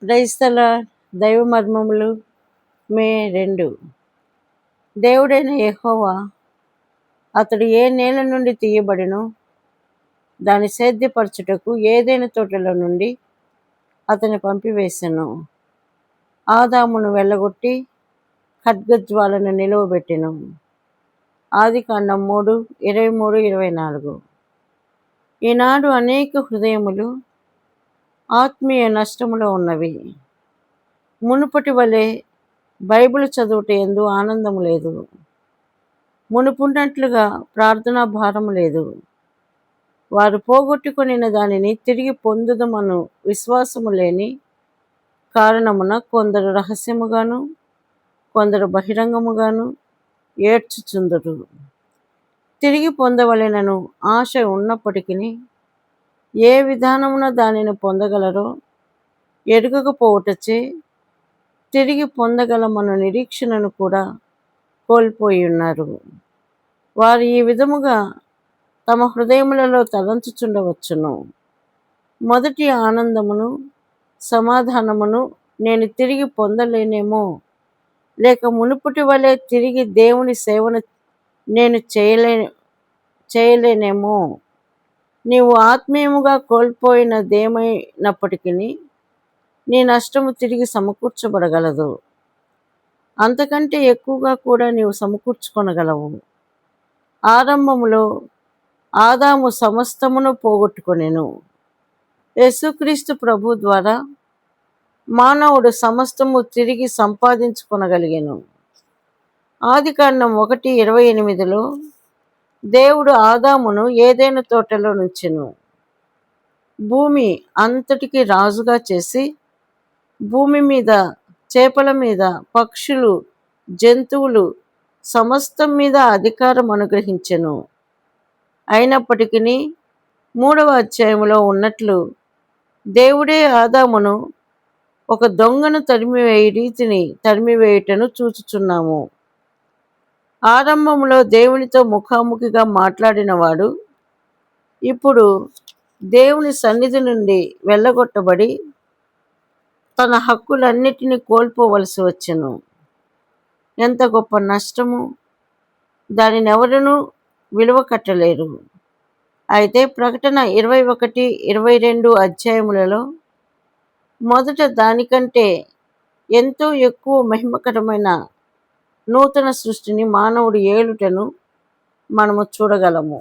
క్రైస్తల దైవ మర్మములు మే 2. దేవుడైన యెహోవా అతడు ఏ నేల నుండి తీయబడినో దాని సేద్యపరచుటకు ఏదైనా తోటలో నుండి అతని పంపివేశను. ఆదామును వెళ్ళగొట్టి ఖడ్గజ్వాలను నిలువబెట్టెను. ఆదికాండం 3:23-24. ఈనాడు అనేక హృదయములు ఆత్మీయ నష్టములో ఉన్నవి. మునుపటి వలె బైబిల్ చదువుట యందు ఆనందము లేదు. మునుపున్నట్లుగా ప్రార్థనా భారము లేదు. వారు పోగొట్టుకొనిన దానిని తిరిగి పొందుదమను విశ్వాసము లేని కారణమున కొందరు రహస్యముగాను కొందరు బహిరంగముగాను ఏడ్చుచుందురు. తిరిగి పొందవలెనను ఆశ ఉన్నప్పటికీ ఏ విధానమున దానిని పొందగలరో ఎరుగకపోవుటచే తిరిగి పొందగలమను నిరీక్షణను కూడా కోల్పోయి ఉన్నారు. వారు ఈ విధముగా తమ హృదయములలో తలంచుచుండవచ్చును. మొదటి ఆనందమును సమాధానమును నేను తిరిగి పొందలేనేమో, లేక మునుపటి వలె తిరిగి దేవుని సేవను నేను చేయలేనేమో. నీవు ఆత్మీయముగా కోల్పోయినదేమైనప్పటికీ నీ నష్టము తిరిగి సమకూర్చబడగలదు. అంతకంటే ఎక్కువగా కూడా నీవు సమకూర్చుకొనగలవు. ఆరంభములో ఆదాము సమస్తమును పోగొట్టుకొనెను. యేసుక్రీస్తు ప్రభు ద్వారా మానవుడు సమస్తము తిరిగి సంపాదించుకొనగలిగెను. ఆదికాండం 1:28లో దేవుడు ఆదామును ఏదెను తోటలో నుంచెను. భూమి అంతటికి రాజుగా చేసి భూమి మీద, చేపల మీద, పక్షులు, జంతువులు సమస్తం మీద అధికారం అనుగ్రహించెను. అయినప్పటికీ 3వ అధ్యాయములో ఉన్నట్లు దేవుడే ఆదామును ఒక దొంగను తరిమివేయుటను చూచుచున్నాము. ఆరంభంలో దేవునితో ముఖాముఖిగా మాట్లాడినవాడు ఇప్పుడు దేవుని సన్నిధి నుండి వెళ్ళగొట్టబడి తన హక్కులన్నిటినీ కోల్పోవలసి వచ్చెను. ఎంత గొప్ప నష్టము! దానినెవరునూ విలువ కట్టలేరు. అయితే ప్రకటన 21-22 అధ్యాయములలో మొదట దానికంటే ఎంతో ఎక్కువ మహిమకరమైన నూతన సృష్టిని మానవుడు ఏలుటను మనము చూడగలము.